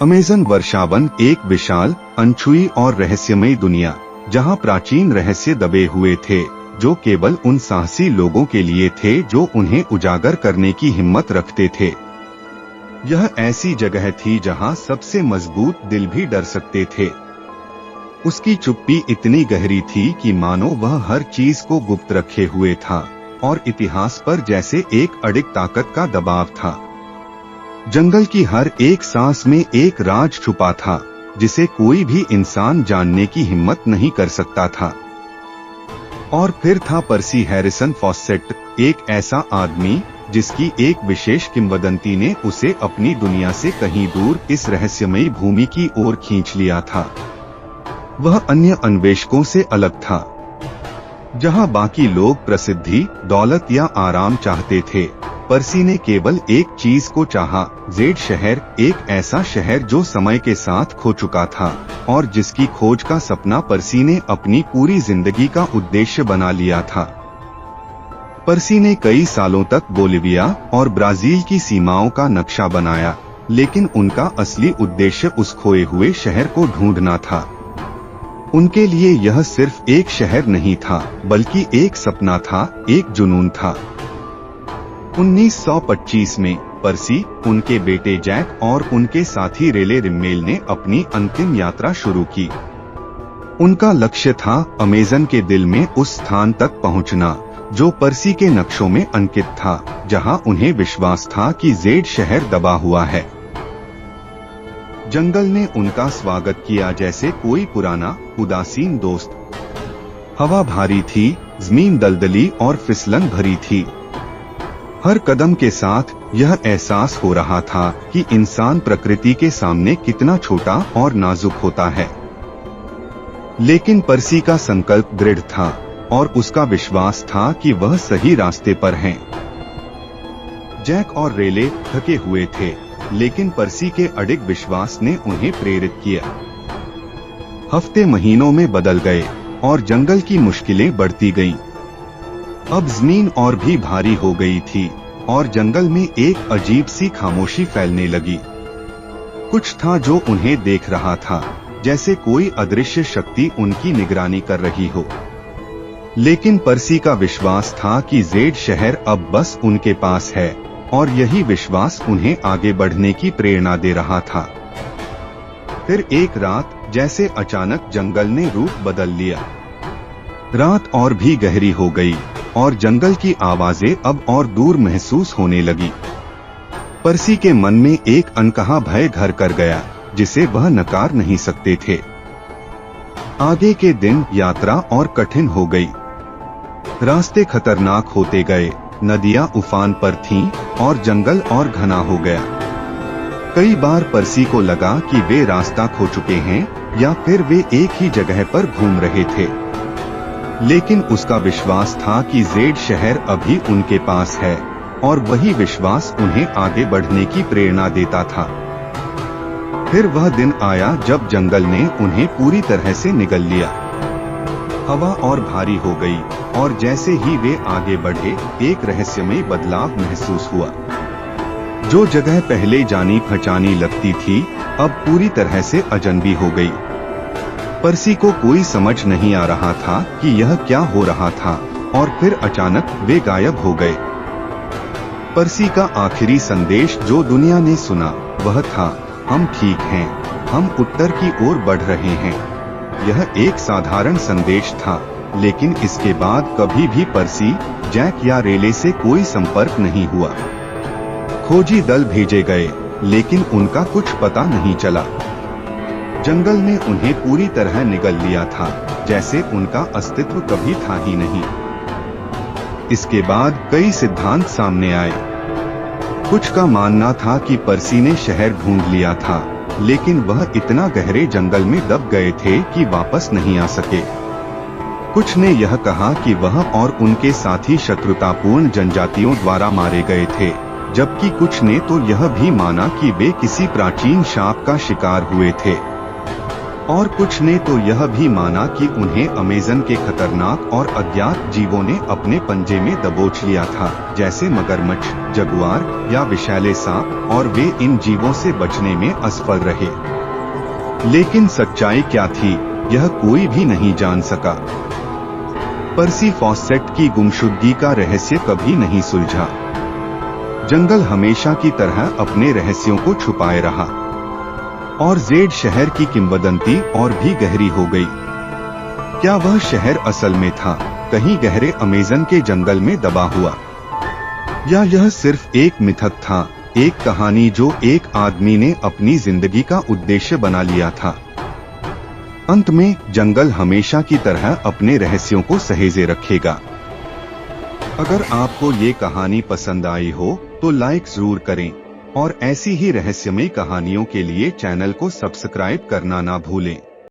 Amazon वर्षावन एक विशाल, अनछुई और रहस्यमयी दुनिया, जहां प्राचीन रहस्य दबे हुए थे, जो केवल उन साहसी लोगों के लिए थे जो उन्हें उजागर करने की हिम्मत रखते थे। यह ऐसी जगह थी जहां सबसे मजबूत दिल भी डर सकते थे। उसकी चुप्पी इतनी गहरी थी कि मानो वह हर चीज को गुप्त रखे हुए था, और इतिहास पर जैसे एक अडिग ताकत का दबाव था। जंगल की हर एक सांस में एक राज छुपा था, जिसे कोई भी इंसान जानने की हिम्मत नहीं कर सकता था। और फिर था पर्सी हैरिसन फॉसेट, एक ऐसा आदमी जिसकी एक विशेष किंवदंती ने उसे अपनी दुनिया से कहीं दूर इस रहस्यमयी भूमि की ओर खींच लिया था। वह अन्य अन्वेषकों से अलग था। जहां बाकी लोग प्रसिद्धि, दौलत या आराम चाहते थे, पर्सी ने केवल एक चीज को चाहा, जेड शहर, एक ऐसा शहर जो समय के साथ खो चुका था और जिसकी खोज का सपना पर्सी ने अपनी पूरी जिंदगी का उद्देश्य बना लिया था। पर्सी ने कई सालों तक बोलिविया और ब्राजील की सीमाओं का नक्शा बनाया, लेकिन उनका असली उद्देश्य उस खोए हुए शहर को ढूंढना था। उनके लिए यह सिर्फ एक शहर नहीं था, बल्कि एक सपना था, एक जुनून था। 1925 में पर्सी, उनके बेटे जैक और उनके साथी रेले रिम्मेल ने अपनी अंतिम यात्रा शुरू की। उनका लक्ष्य था अमेज़न के दिल में उस स्थान तक पहुंचना जो पर्सी के नक्शों में अंकित था, जहां उन्हें विश्वास था कि जेड शहर दबा हुआ है। जंगल ने उनका स्वागत किया जैसे कोई पुराना, उदासीन दोस्त। हवा भारी थी, जमीन दलदली और फिसलन भरी थी। हर कदम के साथ यह एहसास हो रहा था कि इंसान प्रकृति के सामने कितना छोटा और नाजुक होता है। लेकिन पर्सी का संकल्प दृढ़ था, और उसका विश्वास था कि वह सही रास्ते पर हैं। जैक और रेले थके हुए थे, लेकिन पर्सी के अडिग विश्वास ने उन्हें प्रेरित किया। हफ्ते महीनों में बदल गए और जंगल की मुश्किलें बढ़ती गईं। अब जमीन और भी भारी हो गई थी और जंगल में एक अजीब सी खामोशी फैलने लगी। कुछ था जो उन्हें देख रहा था, जैसे कोई अदृश्य शक्ति उनकी निगरानी कर रही हो। लेकिन पर्सी का विश्वास था कि जेड शहर अब बस उनके पास है, और यही विश्वास उन्हें आगे बढ़ने की प्रेरणा दे रहा था। फिर एक रात जैसे अचानक जंगल ने रूप बदल लिया। रात और भी गहरी हो गई और जंगल की आवाजें अब और दूर महसूस होने लगी। पर्सी के मन में एक अनकहा भय घर कर गया, जिसे वह नकार नहीं सकते थे। आगे के दिन यात्रा और कठिन हो गई। रास्ते खतरनाक होते गए, नदियां उफान पर थीं और जंगल और घना हो गया। कई बार पर्सी को लगा कि वे रास्ता खो चुके हैं, या फिर वे एक ही जगह पर घूम रहे थे। लेकिन उसका विश्वास था कि जेड शहर अभी उनके पास है, और वही विश्वास उन्हें आगे बढ़ने की प्रेरणा देता था। फिर वह दिन आया जब जंगल ने उन्हें पूरी तरह से निगल लिया। हवा और भारी हो गई, और जैसे ही वे आगे बढ़े, एक रहस्यमय बदलाव महसूस हुआ। जो जगह पहले जानी पहचानी लगती थी, अब पूरी तरह से अजनबी हो गई। पर्सी को कोई समझ नहीं आ रहा था कि यह क्या हो रहा था, और फिर अचानक वे गायब हो गए। पर्सी का आखिरी संदेश जो दुनिया ने सुना, वह था, हम ठीक हैं, हम उत्तर की ओर बढ़ रहे हैं। यह एक साधारण संदेश था, लेकिन इसके बाद कभी भी पर्सी, जैक या रेले से कोई संपर्क नहीं हुआ। खोजी दल भेजे गए, लेकिन उनका कुछ पता नहीं चला। जंगल ने उन्हें पूरी तरह निगल लिया था, जैसे उनका अस्तित्व कभी था ही नहीं। इसके बाद कई सिद्धांत सामने आए। कुछ का मानना था कि पर्सी ने शहर ढूंढ लिया था, लेकिन वह इतना गहरे जंगल में दब गए थे कि वापस नहीं आ सके। कुछ ने यह कहा कि वह और उनके साथी शत्रुतापूर्ण जनजातियों द्वारा मारे गए थे, जबकि कुछ ने तो यह भी माना कि वे किसी प्राचीन शाप का शिकार हुए थे। और कुछ ने तो यह भी माना कि उन्हें अमेज़न के खतरनाक और अज्ञात जीवों ने अपने पंजे में दबोच लिया था, जैसे मगरमच्छ, जगुआर या विषैले सांप, और वे इन जीवों से बचने में असफल रहे। लेकिन सच्चाई क्या थी, यह कोई भी नहीं जान सका। पर्सी फॉसेट की गुमशुदगी का रहस्य कभी नहीं सुलझा। जंगल हमेशा की तरह अपने रहस्यों को छुपाए रहा और जेड शहर की किंवदंती और भी गहरी हो गई। क्या वह शहर असल में था कहीं गहरे अमेज़न के जंगल में दबा हुआ, या यह सिर्फ एक मिथक था, एक कहानी जो एक आदमी ने अपनी जिंदगी का उद्देश्य बना लिया था? अंत में जंगल हमेशा की तरह अपने रहस्यों को सहेजे रखेगा। अगर आपको ये कहानी पसंद आई हो तो लाइक जरूर करें और ऐसी ही रहस्यमयी कहानियों के लिए चैनल को सब्सक्राइब करना ना भूलें।